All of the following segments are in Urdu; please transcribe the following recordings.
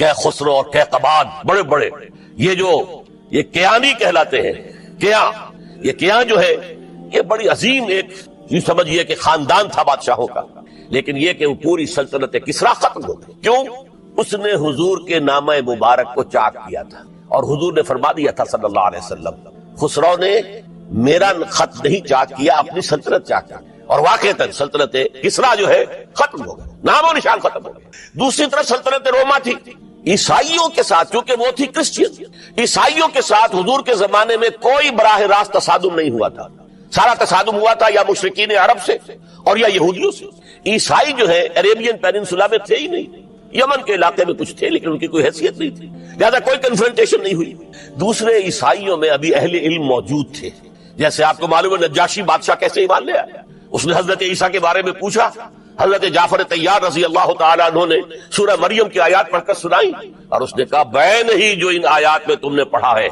کہ خسرو اور کہ قباد بڑے بڑے یہ کیانی کہلاتے ہیں. یہ کیان جو ہے یہ بڑی عظیم ایک یہ سمجھیے کہ خاندان تھا بادشاہوں کا، لیکن یہ کہ وہ پوری سلطنت کسریٰ ختم ہو گئی. کیوں؟ اس نے حضور کے نامہ مبارک کو چاک کیا تھا، اور حضور نے فرما دیا تھا صلی اللہ علیہ وسلم خسرو نے میرا خط نہیں چاک کیا، اپنی سلطنت چاک کیا. اور واقعتاً سلطنت کسریٰ جو ہے ختم ہو گئی، نام و نشان ختم ہو گئے. دوسری طرف سلطنت روما تھی، عیسائیوں کے ساتھ، کیونکہ وہ تھی کرسچین، عیسائیوں کے ساتھ حضور کے زمانے میں کوئی براہ راست تصادم نہیں ہوا تھا. سارا تصادم ہوا تھا یا مشرکین عرب سے اور یا یہودیوں سے. عیسائی جو ہے عربین پیننسولا میں تھے ہی نہیں، یمن کے علاقے میں کچھ تھے لیکن ان کی کوئی حیثیت نہیں تھی، لہذا کوئی کنفرنٹیشن نہیں ہوئی. دوسرے عیسائیوں میں ابھی اہل علم موجود تھے، جیسے آپ کو معلوم ہے نجاشی بادشاہ کیسے ایمان لے آیا. اس نے حضرت عیسیٰ کے بارے میں پوچھا، حضرت جعفر طیار رضی اللہ تعالیٰ عنہ نے سورہ مریم کی آیات پڑھ کر سنائی، اور اس نے کہا بے نہیں جو ان آیات میں تم نے پڑھا ہے،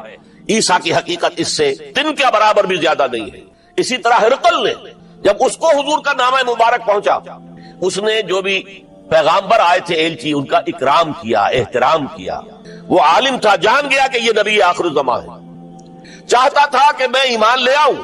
عیسیٰ کی حقیقت اس سے تن کے برابر بھی زیادہ نہیں ہے. اسی طرح ہرقل نے جب اس کو حضور کا نامہ مبارک پہنچا، اس نے جو بھی پیغامبر آئے تھے ایلچی ان کا اکرام کیا، احترام کیا. وہ عالم تھا، جان گیا کہ یہ نبی آخر الزمان ہے، چاہتا تھا کہ میں ایمان لے آؤں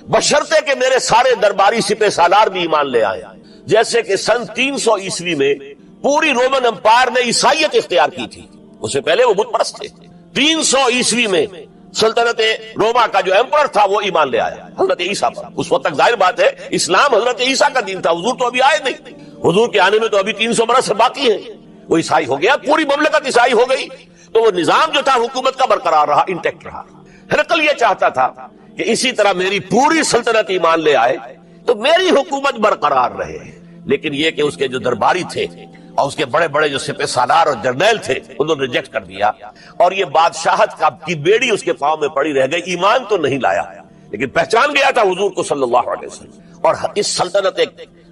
بشرطے کہ میرے سارے درباری سپہ سالار بھی ایمان لے آئے. جیسے کہ سن 300 عیسوی میں پوری رومن امپائر نے عیسائیت اختیار کی تھی، اس سے پہلے وہ بت پرست تھے. 300 عیسوی میں سلطنت روما کا جو ایمپرر تھا وہ ایمان لے آیا حضرت عیسیٰ پر. اس وقت تک ظاہر بات ہے اسلام حضرت عیسیٰ کا دین تھا، حضور تو ابھی آئے نہیں، حضور کے آنے میں تو ابھی 300 برس باقی ہے. وہ عیسائی ہو گیا، پوری مملکت عیسائی ہو گئی، تو وہ نظام جو تھا حکومت کا برقرار رہا، انٹیکٹ رہا. ہرقل یہ چاہتا تھا کہ اسی طرح میری پوری سلطنت ایمان لے آئے تو میری حکومت برقرار رہے، لیکن یہ کہ اس کے جو درباری تھے اور اس کے بڑے بڑے جو سپہ سالار اور جرنیل تھے انہوں نے ریجیکٹ کر دیا، اور یہ بادشاہت کی بیڑی اس کے پاؤں میں پڑی رہ گئی. ایمان تو نہیں لایا لیکن پہچان گیا تھا حضور کو صلی اللہ علیہ وسلم. اور اس سلطنت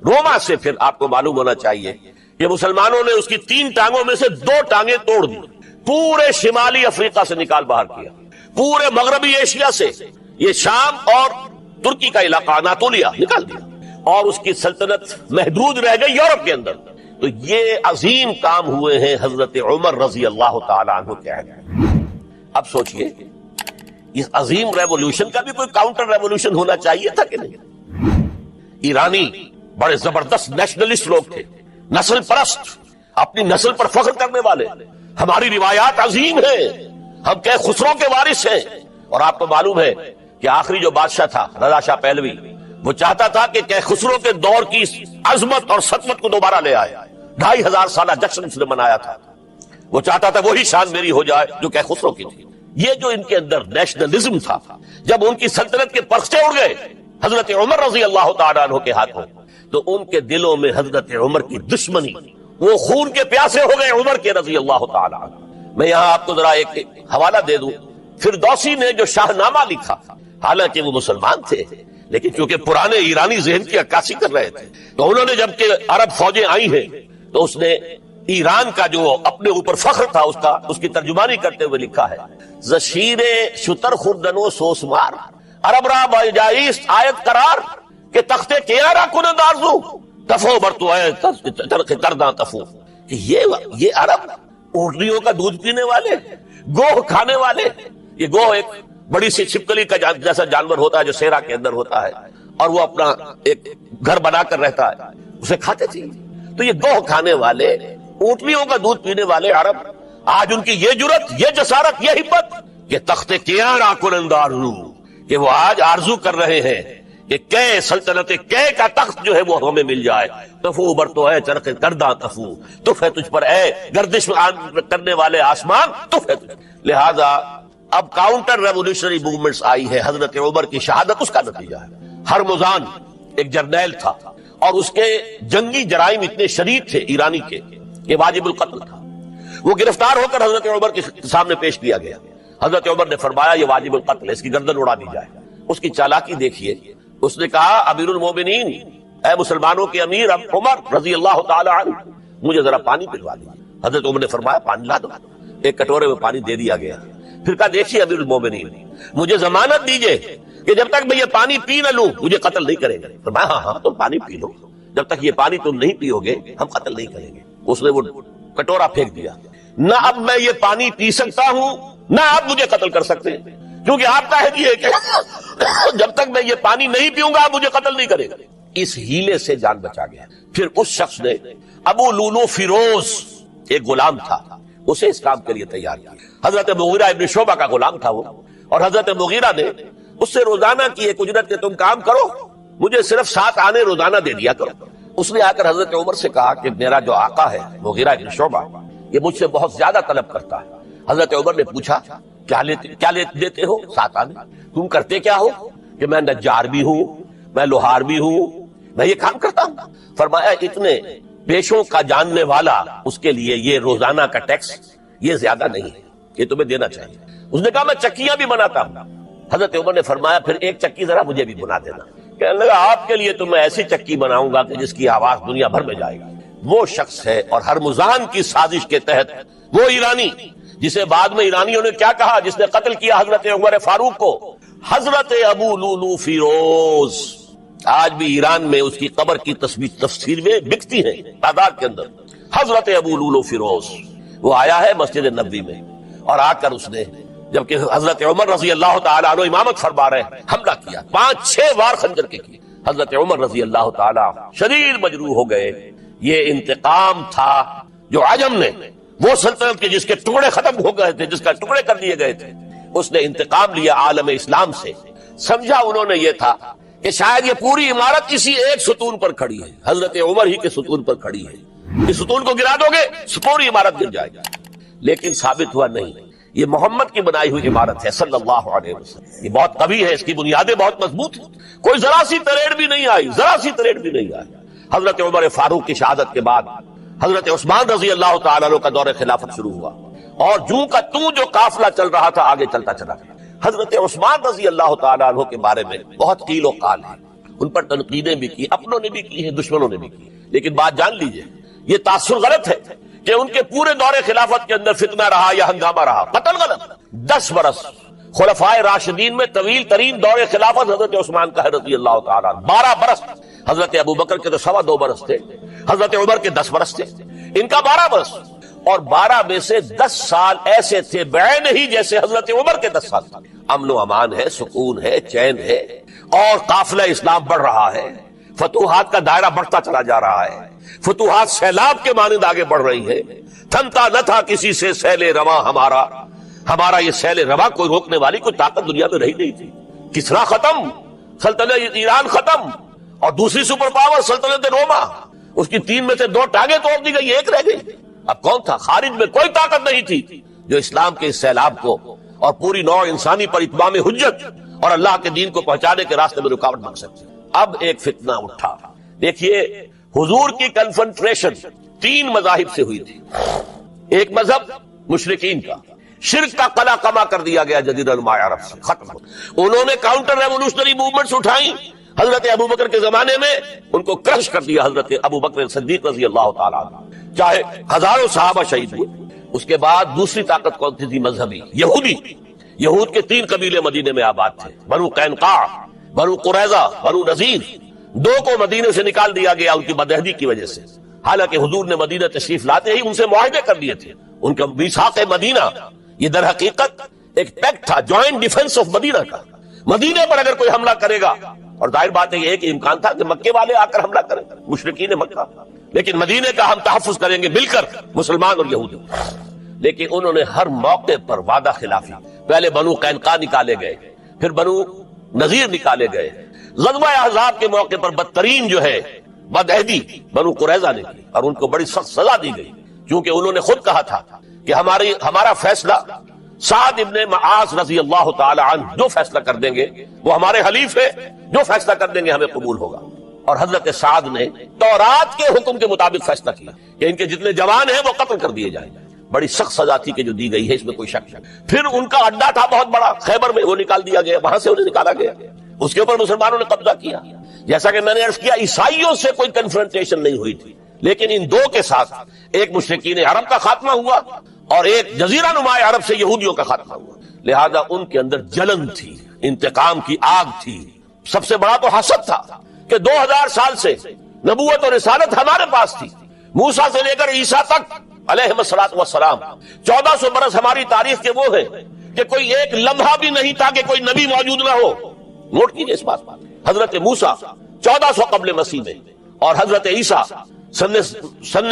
روما سے پھر آپ کو معلوم ہونا چاہیے کہ مسلمانوں نے اس کی 3 ٹانگوں میں سے 2 ٹانگیں توڑ دی، پورے شمالی افریقہ سے نکال باہر کیا، پورے مغربی ایشیا سے یہ شام اور ترکی کا علاقہ اناطولیہ نکال دیا، اور اس کی سلطنت محدود رہ گئی یورپ کے اندر. تو یہ عظیم کام ہوئے ہیں حضرت عمر رضی اللہ تعالیٰ عنہ کے عہد میں. اب سوچئے اس عظیم ریولوشن کا بھی کوئی کاؤنٹر ریولوشن ہونا چاہیے تھا کہ نہیں؟ ایرانی بڑے زبردست نیشنلسٹ لوگ تھے، نسل پرست، اپنی نسل پر فخر کرنے والے. ہماری روایات عظیم ہیں، ہم کہ خسرو کے وارث ہیں. اور آپ کو معلوم ہے کہ آخری جو بادشاہ تھا رضا شاہ پہلوی، وہ چاہتا تھا کہ خسرو کے دور کی عظمت اور سطوت کو دوبارہ لے آئے. 2500 سالہ جشن اس نے منایا تھا، وہ چاہتا تھا وہی شان میری ہو جائے جو کہ خسرو کی تھی. یہ جو ان کے اندر نیشنلزم تھا، جب ان کی سلطنت کے پرچے اڑ گئے حضرت عمر رضی اللہ تعالیٰ عنہ کے ہاتھوں، تو ان کے دلوں میں حضرت عمر کی دشمنی، وہ خون کے پیاسے ہو گئے عمر کے رضی اللہ تعالیٰ عنہ. میں یہاں آپ کو ذرا ایک حوالہ دے دوں. فردوسی نے جو شاہ نامہ لکھا، حالانکہ وہ مسلمان تھے لیکن چونکہ پرانے ایرانی ذہن کی عکاسی کر رہے تھے، تو انہوں نے جب کہ عرب فوجیں آئی ہیں تو اس نے ایران کا جو اپنے اوپر فخر تھا اس کی ترجمانی کرتے ہوئے لکھا ہے، زشیر شتر خوردنو سوسمار عرب را بجائیست آیت قرار کہ تختے کیارا کنند آرزو تفو برتو ہے ترخ کرداں تفو. کہ یہ عرب اونٹنیوں کا دودھ پینے والے، گوہ کھانے والے. یہ گوہ ایک بڑی سی چھپکلی کا جیسا جانور ہوتا ہے جو صحرا کے اندر ہوتا ہے، اور وہ اپنا ایک گھر بنا کر رہتا ہے، اسے کھاتے تھے. تو یہ گوہ کھانے والے، اونٹنیوں کا دودھ پینے والے عرب، آج ان کی یہ جرت، یہ جسارت، یہ ہمت کہ تخت کیارا کنند آرزو، کہ وہ آج آرزو کر رہے ہیں کہ کہ سلطنت کہ کا تخت جو ہے وہ ہمیں مل جائے. تفو برتو ہے چرخ کرداں تفو، تف ہے تجھ پر اے گردش کرنے والے آسمان، تف ہے تجھ. لہذا اب کاؤنٹر ریولوشنری موومنٹس آئی ہے. حضرت عمر کی شہادت اس کا نتیجہ ہے. ہرمزان ایک جرنیل تھا اور اس کے جنگی جرائم اتنے شدید تھے ایرانی کے کہ واجب القتل تھا. وہ گرفتار ہو کر حضرت عمر کے سامنے پیش کیا گیا. حضرت عمر نے فرمایا یہ واجب القتل ہے، اس کی گردن اڑا دی جائے. اس کی چالاکی دیکھیے، اس نے کہا امیر المومنین، اے مسلمانوں کے امیر عمر رضی اللہ تعالی عنہ، مجھے ذرا پانی پلوا دیجیے. حضرت عمر نے فرمایا پانی لا دو. ایک کٹورے میں پانی دے دیا گیا. پھر کہا دیکھیے امیر المومنین، مجھے ضمانت دیجئے کہ جب تک میں یہ پانی پی نہ لوں مجھے قتل نہیں کریں گے. فرمایا ہاں ہاں تم پانی پی لو، جب تک یہ پانی تم نہیں پیو گے ہم قتل نہیں کریں گے. اس نے وہ کٹورا پھینک دیا. نہ اب میں یہ پانی پی سکتا ہوں نہ آپ مجھے قتل کر سکتے ہیں، کیونکہ آپ کا عہد یہ ہے کہ جب تک میں یہ پانی نہیں پیوں گا آپ مجھے قتل نہیں کرے گا۔ اس ہیلے سے جان بچا گیا۔ پھر اس شخص نے ابو لولو فیروز ایک غلام تھا، اسے اس کام کے لیے تیار کیا۔ حضرت مغیرہ ابن شعبہ کا غلام تھا وہ، اور حضرت مغیرہ نے اس سے روزانہ کی ایک اجرت کہ تم کام کرو، مجھے صرف 7 آنے روزانہ دے دیا کرو۔ اس نے آ کر حضرت عمر سے کہا کہ میرا جو آقا ہے مغیرہ ابن شعبہ یہ مجھ سے بہت زیادہ طلب کرتا ہے۔ حضرت عمر نے پوچھا کیا دیتے ہو؟ 7 آنے۔ تم کرتے کیا ہو؟ کہ میں نجار بھی ہوں، میں لوہار بھی ہوں، میں یہ کام کرتا ہوں۔ فرمایا اتنے پیشوں کا جاننے والا اس کے لیے یہ روزانہ کا ٹیکس یہ زیادہ نہیں ہے، یہ تمہیں دینا چاہیے۔ اس نے کہا میں چکیاں بھی بناتا ہوں۔ حضرت عمر نے فرمایا پھر ایک چکی ذرا مجھے بھی بنا دینا۔ کہنے لگا آپ کے لیے تو میں ایسی چکی بناؤں گا کہ جس کی آواز دنیا بھر میں جائے گا۔ وہ شخص ہے اور ہرمزان کی سازش کے تحت وہ ایرانی جسے بعد میں ایرانیوں نے کیا کہا، جس نے قتل کیا حضرت عمر فاروق کو، حضرت ابو لولو فیروز۔ آج بھی ایران میں اس کی قبر کی تفسیریں بکتی ہیں تعداد کے اندر۔ حضرت ابو لولو فیروز وہ آیا ہے مسجد نبوی میں، اور آ کر اس نے جبکہ حضرت عمر رضی اللہ تعالیٰ عنہ امامت فرما رہے ہیں حملہ کیا، 5-6 وار خنجر کے کیے۔ حضرت عمر رضی اللہ تعالیٰ شدید مجروح ہو گئے۔ یہ انتقام تھا جو عجم نے، وہ سلطنت کے جس کے ٹکڑے ختم ہو گئے تھے، جس کا ٹکڑے کر دیے گئے تھے، اس نے انتقام لیا عالم اسلام سے۔ سمجھا انہوں نے یہ تھا کہ شاید یہ پوری عمارت اسی ایک ستون پر کھڑی ہے، حضرت عمر ہی کے ستون پر کھڑی ہے، اس ستون کو گرا دو گے پوری عمارت گر جائے گی۔ لیکن ثابت ہوا نہیں، یہ محمد کی بنائی ہوئی عمارت ہے صلی اللہ علیہ وسلم۔ یہ بہت قوی ہے، اس کی بنیادیں بہت مضبوط ہیں، کوئی ذرا سی تریڑ بھی نہیں آئی، ذرا سی تریڑ بھی نہیں آئی۔ حضرت عمر فاروق کی شہادت کے بعد حضرت عثمان رضی اللہ تعالیٰ عنہ کا دور خلافت شروع ہوا، اور جوں کا توں جو قافلہ چل رہا تھا آگے چلتا چلا گیا۔ حضرت عثمان رضی اللہ تعالیٰ عنہ کے بارے میں بہت قیل و قال ہے، ان پر تنقیدیں بھی کی، اپنوں نے بھی کی ہے، دشمنوں نے بھی کی، لیکن بات جان لیجئے یہ تاثر غلط ہے کہ ان کے پورے دور خلافت کے اندر فتنہ رہا یا ہنگامہ رہا، قتل غلط۔ 10 برس خلفائے راشدین میں طویل ترین دور خلافت حضرت عثمان کا ہے رضی اللہ تعالیٰ عنہ۔ 12 برس حضرت ابو بکر کے تو 2.25 برس تھے، حضرت عمر کے 10 برس تھے، ان کا 12 برس، اور 12 میں سے 10 سال ایسے تھے بعین ہی جیسے حضرت عمر کے 10 سال تھے۔ امن و امان ہے، سکون ہے، چین ہے، اور قافلہ اسلام بڑھ رہا ہے، فتوحات کا دائرہ بڑھتا چلا جا رہا ہے، فتوحات سیلاب کے مانند آگے بڑھ رہی ہے۔ تھمتا نہ تھا کسی سے سیل رواں ہمارا یہ سیل رواں کوئی روکنے والی کوئی طاقت دنیا میں رہی نہیں تھی۔ کسرا ختم، سلطنت ایران ختم، اور دوسری سپر پاور سلطنت روما، اس کی 3 میں سے 2 ٹانگیں توڑ دی گئی، 1 رہ گئی۔ اب کون تھا؟ خارج میں کوئی طاقت نہیں تھی جو اسلام کے اس سیلاب کو اور پوری نوع انسانی پر اتمام حجت اور اللہ کے دین کو پہنچانے کے راستے میں رکاوٹ بن سکتی۔ اب ایک فتنہ اٹھا۔ دیکھیے حضور کی کنفرنٹریشن 3 مذاہب سے ہوئی تھی۔ ایک مذہب مشرکین کا، شرک کا قلع کما کر دیا گیا جزیرہ نما عرب سے، ختم ہو۔ انہوں نے کاؤنٹر ریولوشنری موومنٹس اٹھائیں، حضرت ابو بکر کے زمانے میں ان کو کرش کر دیا حضرت ابو بکر صدیق رضی اللہ تعالیٰ عنہ، چاہے ہزاروں صحابہ شہید ہوئے۔ اس کے بعد دوسری طاقت کون تھی؟ مذہبی یہودی۔ یہود کے 3 قبیلے مدینے میں آباد تھے، بنو قینقاع، بنو قریظہ، بنو نذیر۔ 2 کو مدینے سے نکال دیا گیا ان کی بدعہدی کی وجہ سے، حالانکہ حضور نے مدینہ تشریف لاتے ہی ان سے معاہدے کر دیے تھے۔ ان کا میثاق مدینہ یہ در حقیقت ایک پیکٹ تھا، جوائنٹ ڈیفنس آف مدینہ کا۔ مدینے پر اگر کوئی حملہ کرے گا، اور ظاہر بات ہے یہ ایک امکان تھا کہ مکے والے آ کر حملہ کریں، مشرکین مکہ، لیکن مدینے کا ہم تحفظ کریں گے مل کر مسلمان اور یہودی۔ لیکن انہوں نے ہر موقع پر وعدہ خلافی، پہلے بنو قینقاع نکالے گئے، پھر بنو نذیر نکالے گئے، غزوہ احزاب کے موقع پر بدترین جو ہے بدعہدی بنو قریظہ نے کی، اور ان کو بڑی سخت سزا دی گئی، کیونکہ انہوں نے خود کہا تھا کہ ہمارا فیصلہ سعد ابن معاذ رضی اللہ تعالی عنہ جو فیصلہ کر دیں گے وہ ہمارے حلیف ہے، جو فیصلہ کر دیں گے ہمیں قبول ہوگا۔ اور حضرت سعد نے تورات کے حکم کے مطابق فیصلہ کیا کہ ان کے جتنے جوان ہیں وہ قتل کر دیے جائیں۔ بڑی سخت سزا تھی کہ جو دی گئی ہے، اس میں کوئی شک نہیں۔ پھر ان کا اڈا تھا بہت بڑا خیبر میں، وہ نکال دیا گیا، وہاں سے انہیں نکالا گیا، اس کے اوپر مسلمانوں نے قبضہ کیا۔ جیسا کہ میں نے عرض کیا عیسائیوں سے کوئی کنفرنٹیشن نہیں ہوئی تھی، لیکن ان 2 کے ساتھ ایک مشرکین عرب کا خاتمہ ہوا اور ایک جزیرہ نما عرب سے یہودیوں کا خاتمہ ہوا۔ لہذا ان کے اندر جلن تھی، انتقام کی آگ تھی۔ سب سے بڑا تو حسد تھا کہ 2000 سال سے نبوت اور رسالت ہمارے پاس تھی، موسیٰ سے لے کر عیسیٰ تک علیہ الصلوۃ والسلام 1400 برس ہماری تاریخ کے وہ ہیں کہ کوئی ایک لمحہ بھی نہیں تھا کہ کوئی نبی موجود نہ ہو. نوٹ کیجئے اس بات. حضرت موسیٰ 1400 قبل مسیح میں اور حضرت عیسیٰ سن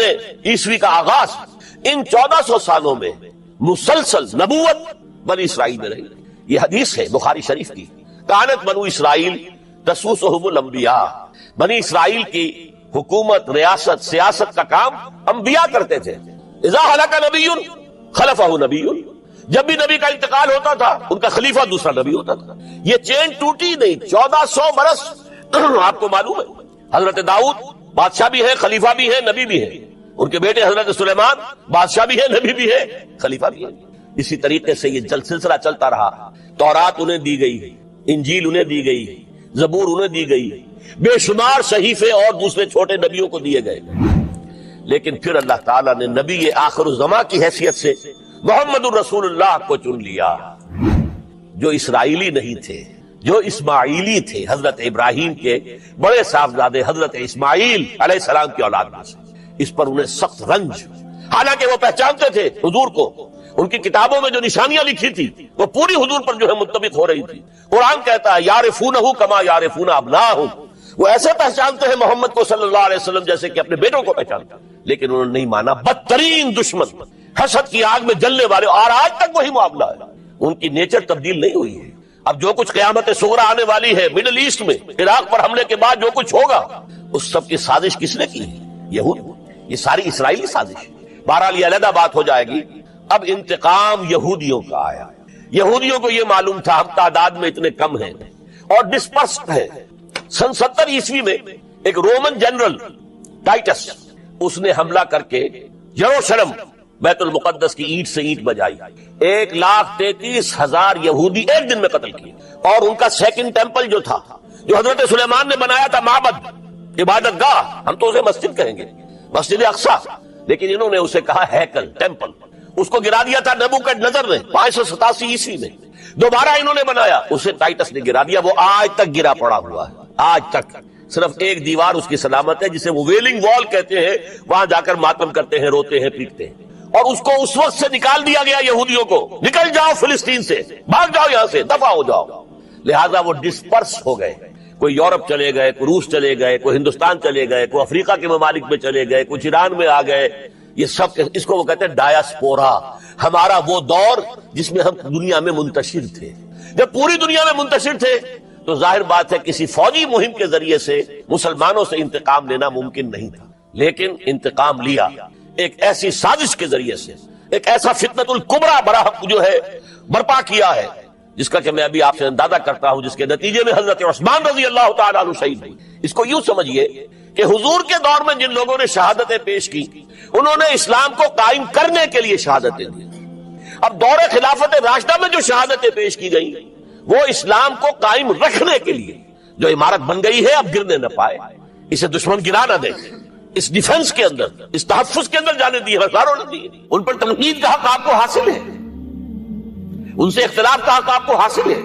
عیسوی کا آغاز، ان 1400 سالوں میں مسلسل نبوت بنی اسرائیل میں رہی. یہ حدیث ہے بخاری شریف کی، کانت بنو اسرائیل تسوسہم الانبیاء. بنی اسرائیل کی حکومت، ریاست، سیاست کا کام انبیاء کرتے تھے. اذا ہلک نبی خلفہ نبی، جب بھی نبی کا انتقال ہوتا تھا ان کا خلیفہ دوسرا نبی ہوتا تھا. یہ چین ٹوٹی نہیں. 1400 برس آپ کو معلوم ہے حضرت داؤد بادشاہ بھی ہے، خلیفہ بھی ہے، نبی بھی ہے. ان کے بیٹے حضرت سلیمان بادشاہ بھی ہے، نبی بھی ہے، خلیفہ بھی ہے. اسی طریقے سے یہ سلسلہ چلتا رہا. تورات انہیں دی گئی، انجیل انہیں دی گئی، زبور انہیں دی گئی، بے شمار صحیفے اور دوسرے چھوٹے نبیوں کو دیے گئے. لیکن پھر اللہ تعالیٰ نے نبی آخر الزماں کی حیثیت سے محمد الرسول اللہ کو چن لیا، جو اسرائیلی نہیں تھے، جو اسماعیلی تھے. حضرت ابراہیم کے بڑے صاحبزادے حضرت اسماعیل علیہ السلام کی اولاد میں سے. اس پر انہیں سخت رنج، حالانکہ وہ پہچانتے تھے حضور کو. ان کی کتابوں میں جو نشانیاں لکھی تھی وہ پوری حضور پر جو ہے متفق ہو رہی تھی. قرآن کہتا ہے یعرفونہ کما یعرفون ابناءہم، وہ ایسے پہچانتے ہیں محمد کو صلی اللہ علیہ وسلم جیسے کہ اپنے بیٹوں کو پہچانتے ہیں. لیکن انہوں نے نہیں مانا. بدترین دشمن، حسد کی آگ میں جلنے والے، اور آج تک وہی معاملہ ہے. ان کی نیچر تبدیل نہیں ہوئی ہے. اب جو کچھ قیامت صغریٰ آنے والی ہے مڈل ایسٹ میں، عراق پر حملے کے بعد جو کچھ ہوگا، اس سب کی سازش کس نے کی ہے؟ یہود. یہ ساری اسرائیلی سازش. بہرحال یہ علیحدہ بات ہو جائے گی. اب انتقام یہودیوں کا آیا. یہودیوں کو یہ معلوم تھا ہم تعداد میں اتنے کم ہیں اور ڈسپرسڈ ہیں. سن 70 عیسوی میں ایک رومن جنرل ٹائٹس، اس نے حملہ کر کے یروشلم بیت المقدس کی اینٹ سے اینٹ بجائی. 1,33,000 یہودی ایک دن میں قتل کیے. اور ان کا سیکنڈ ٹیمپل جو تھا، جو حضرت سلیمان نے بنایا تھا، معبد، عبادت گاہ، ہم تو اسے مسجد کہیں گے، مسجد اقصیٰ، لیکن انہوں نے اسے کہا ہیکل، ٹیمپل. اس کو گرا دیا تھا نبوکڈنیزر نے 587 عیسوی میں. دوبارہ انہوں نے بنایا، اسے ٹائٹس نے گرا دیا. وہ آج تک گرا پڑا ہوا ہے. آج تک صرف ایک دیوار اس کی سلامت ہے جسے وہ ویلنگ وال کہتے ہیں. وہاں جا کر ماتم کرتے ہیں، روتے ہیں، پیٹتے ہیں. اور اس کو اس وقت سے نکال دیا گیا یہودیوں کو، نکل جاؤ فلسطین سے، بھاگ جاؤ یہاں سے، دفع ہو جاؤ. لہذا وہ ڈسپرس ہو گئے. کوئی یورپ چلے گئے، کوئی روس چلے گئے، کوئی ہندوستان چلے گئے، کوئی افریقہ کے ممالک میں چلے گئے، کچھ ایران میں آ گئے. یہ سب اس کو وہ کہتے ہیں ڈایاسپورا. ہمارا وہ دور جس میں ہم دنیا میں منتشر تھے. جب پوری دنیا میں منتشر تھے تو ظاہر بات ہے کسی فوجی مہم کے ذریعے سے مسلمانوں سے انتقام لینا ممکن نہیں تھا. لیکن انتقام لیا ایک ایسی سازش کے ذریعے سے. ایک ایسا فتنۃ الکبریٰ برحق جو ہے برپا کیا ہے، جس کا کہ میں ابھی آپ سے اندازہ کرتا ہوں، جس کے نتیجے میں حضرت عثمان رضی اللہ تعالیٰ عنہ شہید ہوئی. اس کو یوں سمجھیے کہ حضور کے دور میں جن لوگوں نے شہادتیں پیش کی، انہوں نے اسلام کو قائم کرنے کے لیے شہادتیں دی. اب دور خلافت راشدہ میں جو شہادتیں پیش کی گئی وہ اسلام کو قائم رکھنے کے لیے. جو عمارت بن گئی ہے اب گرنے نہ پائے، اسے دشمن گرا نہ دے، اس ڈیفنس کے اندر، اس تحفظ کے اندر جانے دی، ہزاروں نے دی. ان پر تنقید کا حق آپ کو حاصل ہے، ان سے اختلاف کا حق آپ کو حاصل ہے.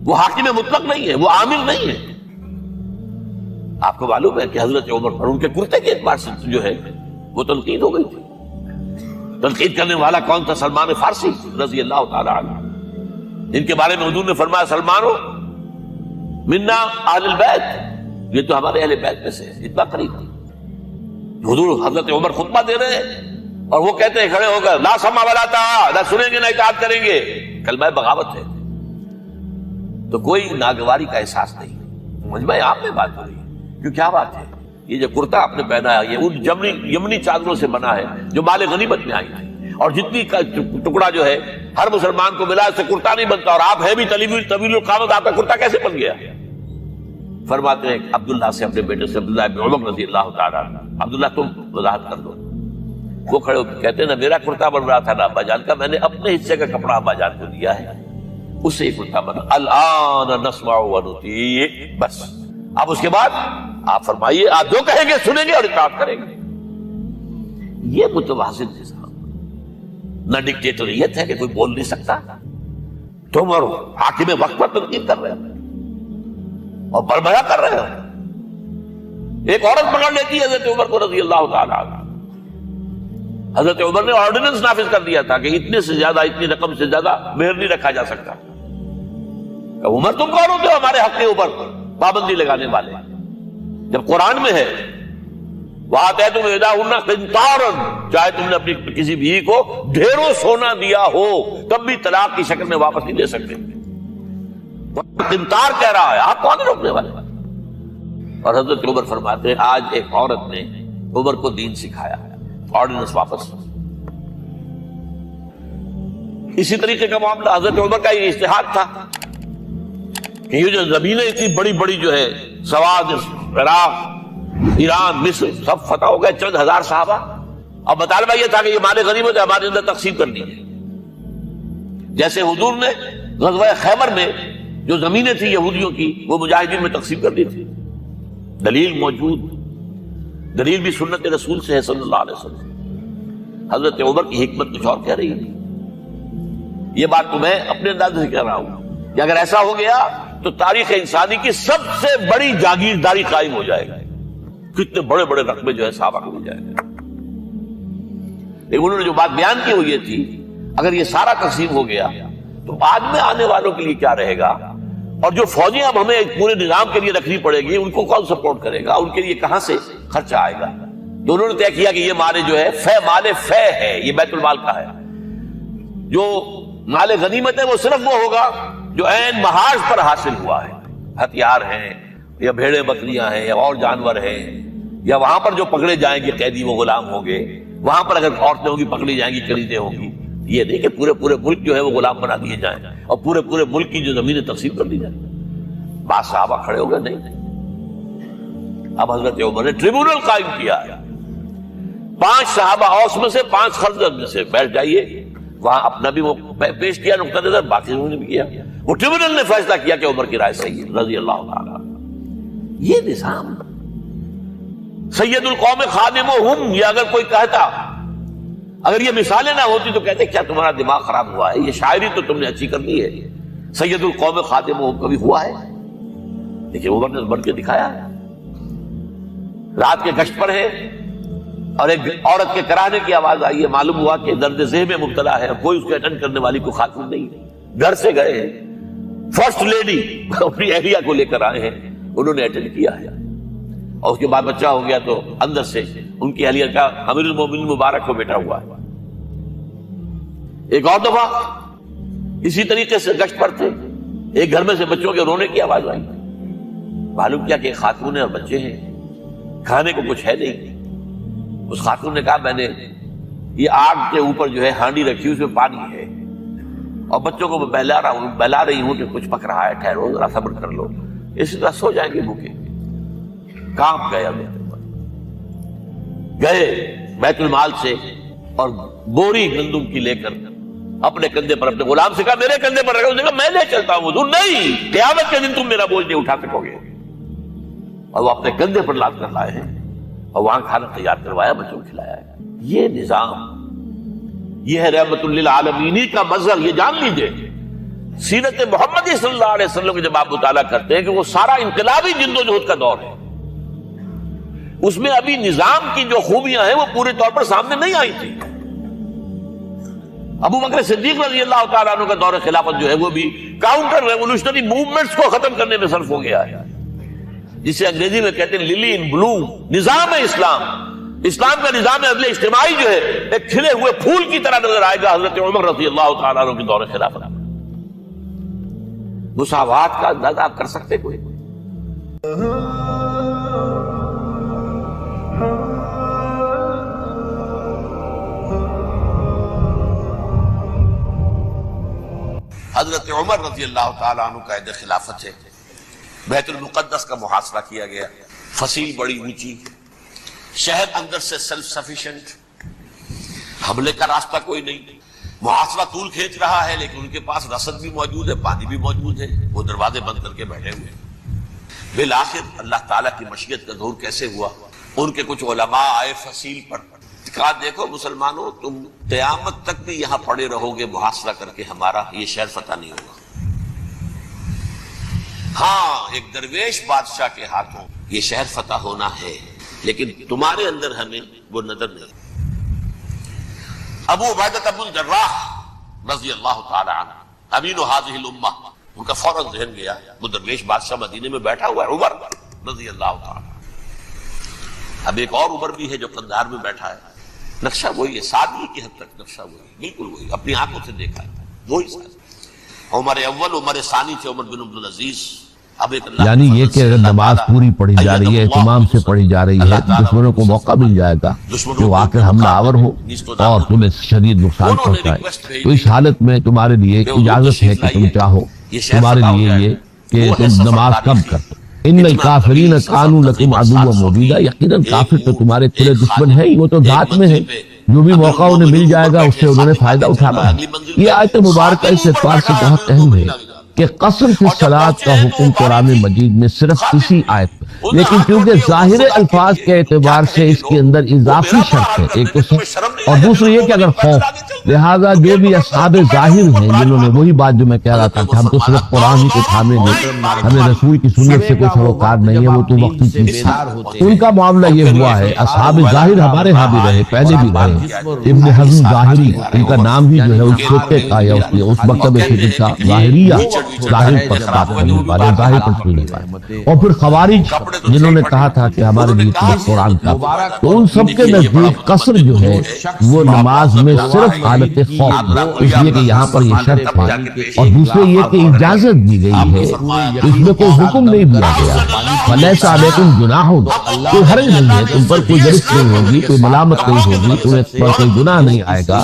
وہ حاکم مطلق نہیں ہے، وہ عامل نہیں ہے. آپ کو معلوم ہے کہ حضرت عمر پر ان کے کرتے کے اعتبار سے جو ہے وہ تنقید ہو گئی تھی. تنقید کرنے والا کون تھا؟ سلمان فارسی رضی اللہ تعالی عنہ، جن کے بارے میں حضور نے فرمایا سلمانو منا اہل البیت، یہ تو ہمارے اہل بیت میں سے اتنا قریب تھی. حضور حضرت عمر خطبہ دے رہے ہیں اور وہ کہتے ہیں کھڑے ہو کر لا سمع ولا طاعہ، نہ سنیں گے نہ اطاعت کریں گے. کلمہ بغاوت ہے. تو کوئی ناگواری کا احساس نہیں. مجمع عام میں بات ہو رہی ہے. کیوں کیا بات ہے؟ یہ جو کرتا آپ نے پہنا ہے یہ ان یمنی چادروں سے بنا ہے جو مال غنیمت میں آئی تھی، اور جتنی ٹکڑا جو ہے ہر مسلمان کو ملا اس سے کرتا نہیں بنتا. اور آپ ہے بھی طویل القامت، آپ کا کرتا کیسے بن گیا؟ فرماتے ہیں عبداللہ سے، اپنے بیٹے سے، عبداللہ ابن عمر رضی اللہ تعالیٰ عنہ، عبداللہ تم وضاحت کر دو. وہ کھڑے ہو کہتے ہیں نا میرا کرتا بن رہا تھا نا ابا جان کا، میں نے اپنے حصے کا کپڑا ابا جان کو دیا ہے، اس سے ہی کرتا بنا. الآن نسمع ونطیع. بس اب اس کے بعد آپ فرمائیے، آپ جو کہیں گے سنیں گے اور اطاعت کریں گے. یہ متوازن نظام، نہ ڈکٹیٹریت ہے کہ کوئی بول نہیں سکتا. تم اور حاکم وقت پر تنقید کر رہے ہو اور بربرا کر رہے ہو. ایک عورت پکڑ لیتی ہے حضرت عمر کو رضی اللہ تعالیٰ عنہ، حضرت عمر نے آرڈیننس نافذ کر دیا تھا کہ اتنے سے زیادہ، اتنی رقم سے زیادہ مہر نہیں رکھا جا سکتا. کہ عمر تم کون ہوتے ہو ہمارے حق کے اوپر پابندی لگانے والے؟ جب قرآن میں ہے وَآتَيْتُمْ إِحْدَاهُنَّ قِنْطَارًا، چاہے تم نے اپنی کسی بیوی کو ڈھیروں سونا دیا ہو تب بھی طلاق کی شکل میں واپس نہیں دے سکتے. قنطار کہہ رہا ہے، آپ کون روکنے والے؟ اور حضرت عمر فرماتے ہیں آج ایک عورت نے عمر کو دین سکھایا، آرڈیننس واپس. اسی طریقے کا معاملہ حضرت عمر کا یہ اجتہاد تھا کہ یہ جو زمینیں اتنی بڑی بڑی جو ہے سواد، عراق، ایران، مصر سب فتح ہو گئے، چند ہزار صحابہ. اب مطالبہ یہ تھا کہ یہ مال غنیمت ہے ہمارے اندر تقسیم کر دیجیے. جیسے حضور نے غزوہ خیبر میں جو زمینیں تھیں یہودیوں کی وہ مجاہدین میں تقسیم کر دی تھی. دلیل موجود، دلیل بھی سنت رسول سے ہے صلی اللہ علیہ وسلم. حضرت عمر کی حکمت کچھ اور کہہ رہی ہے. یہ بات تو میں اپنے انداز سے کہہ رہا ہوں کہ اگر ایسا ہو گیا تو تاریخ انسانی کی سب سے بڑی جاگیرداری قائم ہو جائے گا. کتنے بڑے بڑے رقبے جو ہے صحابہ کو مل جائے گا. لیکن انہوں نے جو بات بیان کی وہ یہ تھی اگر یہ سارا تقسیم ہو گیا تو بعد میں آنے والوں کے لیے کیا رہے گا، اور جو فوجیں اب ہمیں پورے نظام کے لیے رکھنی پڑے گی ان کو کون سپورٹ کرے گا، ان کے لیے کہاں سے خرچہ آئے گا. تو انہوں نے طے کیا کہ یہ مال جو ہے مال فے ہے، یہ بیت المال کا ہے. جو مال غنیمت ہے وہ صرف وہ ہوگا جو عین محاذ پر حاصل ہوا ہے، ہتھیار ہیں یا بھیڑیں بکریاں ہیں یا اور جانور ہیں، یا وہاں پر جو پکڑے جائیں گے قیدی وہ غلام ہوں گے، وہاں پر اگر عورتیں ہوں گی پکڑی جائیں گی، خریدیں ہوں گی. یہ نہیں کہ پورے ملک جو ہے وہ غلام بنا دیے جائیں اور پورے ملک کی جو زمینیں تقسیم کر دی جائیں. بعض صحابہ کھڑے ہو گئے نہیں. اب حضرت عمر نے ٹریبونل قائم کیا، 5 صحابہ اوس میں سے 5 خزرج میں سے بیٹھ جائیے. وہاں اپنا بھی وہ پیش کیا نقطہ نظر، باقی انہوں نے بھی کیا. وہ ٹریبونل نے فیصلہ کیا کہ عمر کی رائے صحیح ہے رضی اللہ تعالیٰ. یہ نظام سید القوم خادمہم، یہ اگر کوئی کہتا، اگر یہ مثالیں نہ ہوتی تو کہتے کیا تمہارا دماغ خراب ہوا ہے، یہ شاعری تو تم نے اچھی کر لی ہے، سید القوم خادمہم کبھی ہوا ہے؟ لیکن عمر نے بڑھ کے دکھایا. رات کے گشت پر ہے اور ایک عورت کے کراہنے کی آواز آئی ہے، معلوم ہوا کہ درد ذہن میں مبتلا ہے، کوئی اس کو اٹینڈ کرنے والی کوئی خاتون نہیں ہے. گھر سے گئے ہیں، فرسٹ لیڈی اپنی اہلیہ کو لے کر آئے ہیں، انہوں نے اٹینڈ کیا ہے. اور اس کے بعد بچہ ہو گیا تو اندر سے ان کی اہلیہ کا امیر المومنین مبارک کو بیٹا ہوا ہے. ایک اور دفعہ اسی طریقے سے گشت پر تھے، ایک گھر میں سے بچوں کے رونے کی آواز آئی. معلوم کیا کہ ایک خاتون ہے اور بچے ہیں، کھانے کو کچھ ہے نہیں. اس خاتون نے کہا میں نے یہ آگ کے اوپر جو ہے ہانڈی رکھی اس میں پانی ہے اور بچوں کو میں بہلا رہی ہوں کہ کچھ پک رہا ہے، ٹھہرو ذرا صبر کر لو، اسی طرح سو جائیں گے بھوکے. کام گیا گئے بیت المال سے اور بوری گندم کی لے کر اپنے کندھے پر اپنے غلام سے کہا میرے کندھے پر رکھو. اس نے کہا میں لے چلتا ہوں حضور. نہیں، قیامت کے دن تم میرا بوجھ نہیں اٹھا سکو گے. اور وہ اپنے کندھے پر لاد کر لائے ہیں اور وہاں کھانا تیار کروایا، بچوں کو کھلایا ہے. یہ نظام، یہ ہے رحمت للعالمین کا مظہر. یہ جان لیجئے سیرت محمدی صلی اللہ علیہ وسلم کے جب آپ مطالعہ کرتے ہیں کہ وہ سارا انقلابی جد و جہد کا دور ہے، اس میں ابھی نظام کی جو خوبیاں ہیں وہ پورے طور پر سامنے نہیں آئی تھی. ابو بکر صدیق رضی اللہ تعالیٰ عنہ کا دور خلافت جو ہے وہ بھی کاؤنٹر ریولوشنری موومنٹس کو ختم کرنے میں صرف ہو گیا ہے، جسے انگریزی میں کہتے ہیں للی ان بلوم. نظام اسلام، اسلام کا نظام عدل اجتماعی جو ہے ایک کھلے ہوئے پھول کی طرح نظر آئے گا حضرت عمر رضی اللہ تعالیٰ عنہ کے دور خلافت. مساوات کا اندازہ آپ کر سکتے کوئی؟ حضرت عمر رضی اللہ تعالیٰ عنہ کا عہد خلافت ہے. بیت المقدس کا محاصرہ کیا گیا، فصیل بڑی اونچی، شہر اندر سے سیلف سفیشینٹ، حملے کا راستہ کوئی نہیں. محاصرہ طول کھینچ رہا ہے لیکن ان کے پاس رسد بھی موجود ہے، پانی بھی موجود ہے، وہ دروازے بند کر کے بیٹھے ہوئے. بالآخر اللہ تعالیٰ کی مشیت کا ظہور کیسے ہوا؟ ان کے کچھ علماء آئے فصیل پر، کہا دیکھو مسلمانوں تم قیامت تک بھی یہاں پڑے رہو گے محاصرہ کر کے، ہمارا یہ شہر فتح نہیں ہوگا. ہاں ایک درویش بادشاہ کے ہاتھوں یہ شہر فتح ہونا ہے لیکن تمہارے اندر ہمیں وہ نظر نہیں. ابو عبیدہ بن الجراح رضی اللہ تعالی عنہ امین هذه الامہ، ان کا فوراً ذہن گیا وہ درویش بادشاہ مدینے میں بیٹھا ہوا ہے عمر رضی اللہ تعالی. اب ایک اور عمر بھی ہے جو قندھار میں بیٹھا ہے، نقشہ وہی ہے، سادگی کی حد تک نقشہ وہی، بالکل وہی، اپنی آنکھوں سے دیکھا ہے وہی سادگی. عمر اول عمر ثانی تھے عمر بن عبدالعزیز. اب ایک یعنی یہ کہ اگر نماز پوری پڑھی جا رہی ہے، اہتمام سے پڑھی جا رہی ہے، دشمنوں کو موقع مل جائے گا کہ وہ آ کر حملہ آور ہو اور تمہیں شدید نقصان پہنچائے، تو اس حالت میں تمہارے لیے اجازت ہے کہ تم چاہو تمہارے لیے یہ کہ تم نماز کم کر دو. ان الکافرین کانوا لکم عدوا مبینا، یقیناً کافر تو تمہارے کھلے دشمن ہیں، وہ تو ذات میں ہے، جو بھی موقع انہیں مل جائے گا اس سے انہوں نے فائدہ اٹھانا ہے. یہ آیت مبارکہ اس اعتبار سے بہت اہم ہے کہ قصر فی الصلاۃ کا حکم قرآن مجید میں صرف اسی آیت میں، لیکن کیونکہ ظاہر الفاظ کے اعتبار سے اس کے اندر اضافی شرط ہے، ایک تو سب اور دوسرے یہ کہ اگر خوف، لہذا جو بھی اصحاب ظاہر ہیں جنہوں نے وہی بات جو میں کہہ رہا تھا کہ ہم تو صرف قرآن ہی کو تھامیں گے، ہمیں رسول کی سنت سے کوئی سروکار نہیں ہے، وہ تو وقتی چیز تھی، ان کا معاملہ یہ ہوا ہے. اصحاب ظاہر ہمارے ہاں بھی رہے، پہلے بھی رہے. ابن حزم ظاہری، ان کا نام بھی جو ہے اس خطے کا یا اس مکتب فکر کا ظاہریہ، ظاہر پر بات کرنے والے، ظاہر پر سننے والے. اور پھر خوارج جنہوں نے کہا تھا کہ ہمارے لیے صرف قرآن کا، تو ان سب کے نزدیک قصر جو ہے وہ نماز میں صرف حالت خوف ہے، اس لیے کہ یہاں پر یہ شرط ہے. اور دوسرے یہ کہ اجازت دی گئی ہے، اس میں کوئی حکم نہیں دیا گیا. فلیس علیکم جناح، کوئی حرج نہیں ہے، تم پر کوئی گرفت نہیں ہوگی، کوئی ملامت نہیں ہوگی، تمہیں پر کوئی گناہ نہیں آئے گا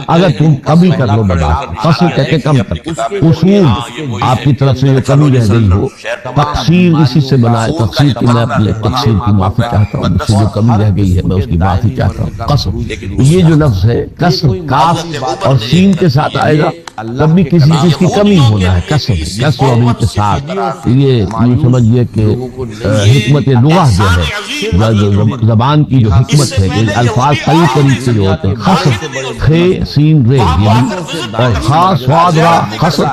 اگر تم کمی کر لو نماز. قصر کہتے کم کر، اصول آپ کی طرف سے جو کمی رہ گئی ہو، تقصیر اسی سے بنا ہے. تقصیر کی میں اپنے تقصیر کی معافی چاہتا ہوں، مجھ سے جو کمی رہ گئی ہے میں اس کی معافی چاہتا ہوں. قصر یہ جو لفظ ہے قصر کاف اور سین کے ساتھ آئے گا، تب بھی کسی چیز کی کمی ہونا ہے. قصر قصر اور ان کے ساتھ یہ یوں سمجھیے کہ حکمت لغہ جو ہے، زبان کی جو حکمت ہے کہ الفاظ قریب قریب سے جو ہوتے ہیں. قصر خے سین رے اور خاص سواد را قصر،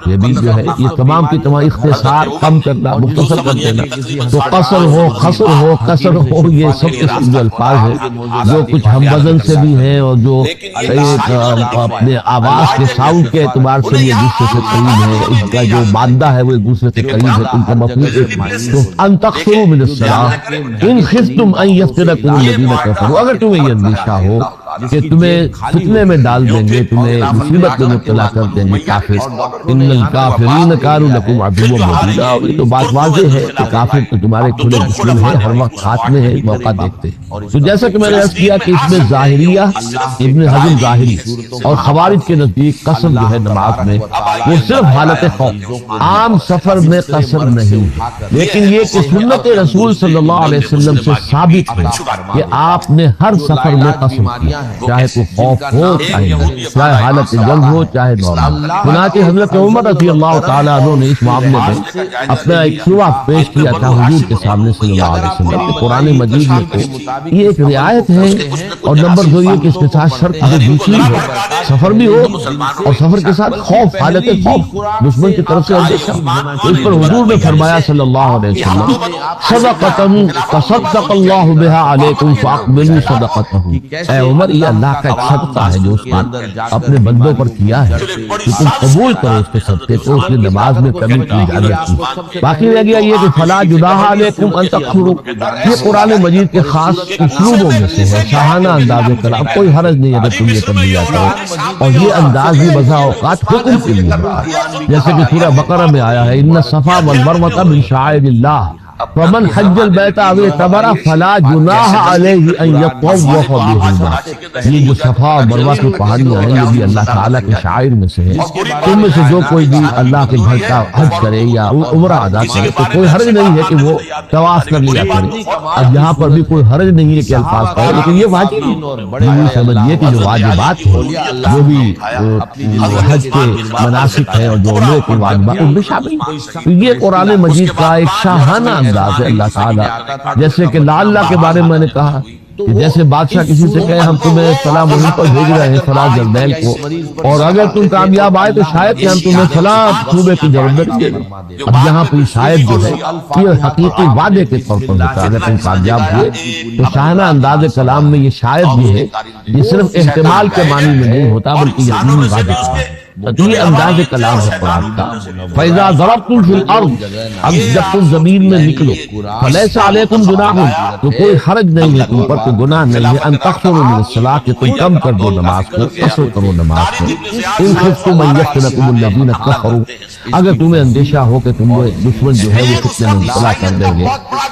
یہ بھی جو ہے یہ تمام کی تمام اختصار، کم کرنا، مختصر کر دینا. تو قصر ہو، خسر ہو، قصر ہو، یہ سب قسم جو الفاظ ہیں جو کچھ ہم وزن سے بھی ہیں اور جو ایک اپنے آواز کے ساؤنڈ کے اعتبار سے بھی ایک دوسرے سے قریب ہے، اس کا جو مادہ ہے وہ ایک دوسرے سے قریب ہے، ان کا مفہوم ایک معنی. تو ان تقصروا من الصلاۃ ان خفتم ان یفتنکم الذین کفروا، اگر تمہیں یہ اندیشہ ہو کہ تمہیں فتنے میں ڈال دیں گے، تمہیں مصیبت میں مبتلا کر دیں گے کافر. ان الکافرین کانوا لکم عدوا مبینا، یہ تو بات واضح ہے کہ کافر تو تمہارے کھلے دشمن ہیں، ہر وقت ہاتھ میں ہے، موقع دیکھتے ہیں. تو جیسا کہ میں نے عرض کیا کہ اس میں ظاہریہ، ابن حزم ظاہری اور خوارج کے نزدیک قصر جو ہے نماز میں وہ صرف حالت خوف، عام سفر میں قصر نہیں. لیکن یہ کہ سنت رسول صلی اللہ علیہ وسلم سے ثابت ہے کہ آپ نے ہر سفر میں قصر کیا، چاہے کوئی خوف ہو، چاہے حالت جنگ ہو، چاہے نارمل. چنانچہ حضرت عمر رضی اللہ تعالیٰ عنہ نے اس معاملے میں اپنا ایک شبہ پیش کیا تھا حضور کے سامنے صلی اللہ علیہ وسلم. قرآن مجید میں تو یہ ایک رعایت ہے، اور نمبر دو یہ کہ اس کے ساتھ شرط جو دوسری ہے، سفر بھی ہو اور سفر کے ساتھ خوف، حالت خوف، دشمن کی طرف سے اندیشہ. اس پر حضور نے فرمایا صلی اللہ علیہ وسلم صدقۃ تصدق اللہ بها علیکم فاقبلوا صدقتہ. اے عمر، یہ اللہ کا ایک صدقہ ہے جو اس نے اپنے بندوں پر کیا ہے، کہ تم قبول کرو اس کے صدقے کو. اس نے نماز میں کمی کی اجازت کی. باقی رہ گیا یہ کہ فلا جناح علیکم ان تقصروا، یہ قرآن مجید کے خاص اسلوبوں میں سے ہے، شاہانہ انداز کلام. کوئی حرج نہیں اگر تم یہ کر لیا کرو، اور یہ انداز بھی بسا اوقات حکم کے لیے ہوتا ہے، جیسے کہ سورہ بقرہ میں آیا ہے ان الصفا والمروہ من شعائر اللہ فمن حج البیت او اعتمر فلا جناح علیہ ان یطوف بہما. یہ جو صفا اور مروہ کی پہاڑیاں ہیں یہ بھی اللہ تعالیٰ کے شعائر میں سے ہے. تم میں سے جو کوئی بھی اللہ کے گھر کا حج کرے یا عمرہ ادا کرے تو کوئی حرج نہیں ہے کہ وہ طواف کر لیا کرے. اب یہاں پر بھی کوئی حرج نہیں ہے کہ الفاظ کرے، لیکن یہ واجب ہے. سمجھیے کہ جو واجبات ہیں، جو بھی حج کے مناسک ہیں اور جو عمرے کے واجبات ان میں شامل، یہ قرآن مجید کا ایک شاہانہ انداز ہے اللہ تعالیٰ. جیسے کہ لعل کے بارے میں نے کہا کہ جیسے بادشاہ کسی سے کہے ہم تمہیں فلاں مہم پر بھیج رہے ہیں فلاں جرنیل کو، اور اگر تم کامیاب آئے تو شاید کہ ہم تمہیں فلاں صوبے کی ضرورت دیں۔ اب یہاں کوئی شاید جو ہے یہ حقیقی وعدے کے طور پر ہوتا ہے، اگر تم کامیاب ہوئے تو شاہانہ انداز کلام میں یہ شاید جو ہے یہ صرف احتمال کے معنی میں نہیں ہوتا بلکہ یقینی وعدے کا ہے۔ تو یہ انداز کلام ہے قرآن کا۔ فَإِذَا ضَرَبْتُمْ فِي الْأَرْضِ، اب جب تم زمین میں نکلو، فَلَيْسَ عَلَيْكُمْ جُنَاحٌ، تو کوئی حرج نہیں ہے تم پر، کوئی گناہ نہیں ہے، أَن تَقْصُرُوا مِنَ الصَّلَاةِ، کہ تم کم کر دو نماز کو، قصر کرو نماز کو۔ إِن خِفْتُمْ أَن يَفْتِنَكُمُ الَّذِينَ كَفَرُوا، اگر تمہیں اندیشہ ہو کہ تمہیں دشمن جو ہے وہ فتنے میں مبتلا کر دیں گے۔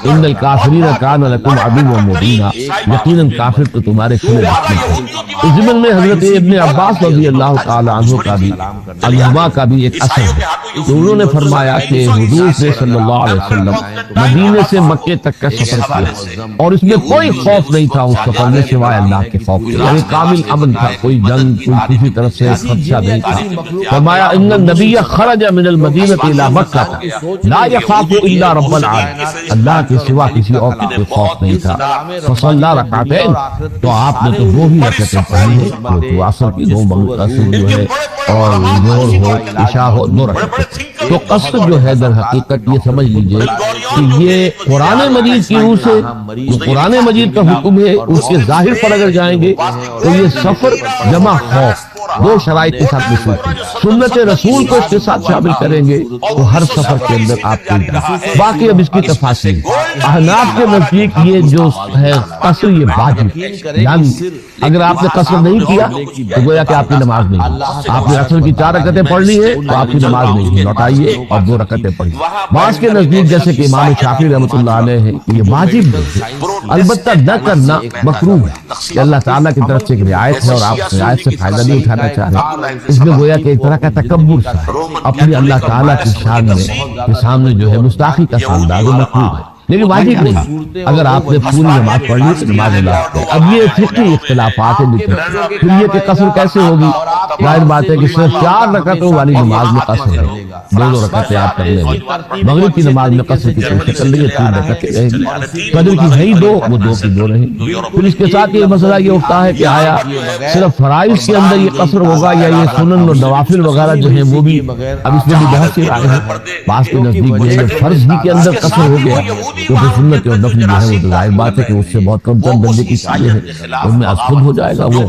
إِنَّ الْكَافِرِينَ كَانُوا لَكُمْ عَدُوًّا مُبِينًا، یقیناً کافر تو تمہارے کھلے دشمن ہیں۔ اس ضمن میں حضرت ابن عباس رضی اللہ تعالی عنہ کا بھی علماء کا بھی ایک اثر ہے کہ انہوں نے فرمایا کہ حضور صلی اللہ علیہ وسلم مدینے سے مکے تک کا سفر کیا اور اس میں کوئی خوف نہیں تھا اس سفر میں سوائے اللہ کے خوف کے، یعنی کامل امن تھا، کوئی جنگ کوئی کسی طرف سے خدشہ نہیں تھا۔ فرمایا ان النبی خرج من المدینہ الی مکہ لا یخاف الا رب العالمین، اللہ کے سوا کسی اور کا کوئی خوف نہیں تھا۔ فصلی رکعتین، تو آپ نے تو وہ ہی رکعتیں پڑھی ہیں جو عصر کی دو مغرب جو ہے اور ظہر ہو عشاء ہو دو رکعتیں۔ تو قصد جو ہے در حقیقت یہ سمجھ لیجئے کہ یہ قرآن مجید کی روح سے جو قرآن مجید کا حکم ہے اس کے ظاہر پر اگر جائیں گے تو یہ سفر جمع خوف دو شرائط کے ساتھ مشروع ہے۔ سنت رسول کو اس کے ساتھ شامل کریں گے تو ہر سفر کے اندر آپ کو باقی اب اس کی تفاصیل احناف کے نزدیک یہ جو ہے قصر یہ واجب، یعنی اگر آپ نے قصر نہیں کیا تو گویا کہ آپ کی نماز نہیں، آپ نے عصر کی 4 رکعتیں پڑھ لی ہے تو آپ کی نماز نہیں ہے، لوٹائیے اور 2 رکعتیں پڑھیے۔ بعض کے نزدیک جیسے کہ امام شافعی رحمۃ اللہ علیہ ہے کہ یہ واجب نہیں ہے، البتہ نہ کرنا مکروہ ہے کہ اللہ تعالیٰ کی طرف سے ایک رعایت ہے اور آپ رعایت سے فائدہ نہیں اٹھانا چاہ رہے۔ اس میں گویا کہ ایک طرح کا تکبر سا ہے اپنی اللہ تعالیٰ کی شان میں کے سامنے جو ہے گستاخی کا انداز مکروہ ہے، لیکن واجب نہیں۔ اگر آپ نے پوری نماز پڑھ لی تو نماز ادا کریں۔ اب یہ فقہی اختلافات ہیں، پھر یہ کہ قصر کیسے ہوگی؟ ظاہر بات ہے کہ صرف 4 رکعتوں والی نماز میں قصر ہے، 2 رکعتیں آپ کر لیں گے۔ مغرب کی نماز میں قصر کی کوشش کر لیں گے، 3 رکعتیں رہیں گی۔ فجر کی ہے ہی 2، وہ 2 کی 2 رہیں گی۔ پھر اس کے ساتھ یہ مسئلہ یہ اٹھتا ہے کہ آیا صرف فرائض کے اندر یہ قصر ہوگا یا یہ سنن اور نوافل وغیرہ جو ہیں وہ بھی؟ اب اس میں بھی بہت سی رائے ہیں۔ بعض کے نزدیک یہ فرض ہی کے اندر قصر ہو گیا تو پھر سنت اور نفل جو ہے وہ ظاہر بات ہے کہ اس سے بہت کم چند درجے کی چیزیں ہیں، ان میں از خود ہو جائے گا وہ۔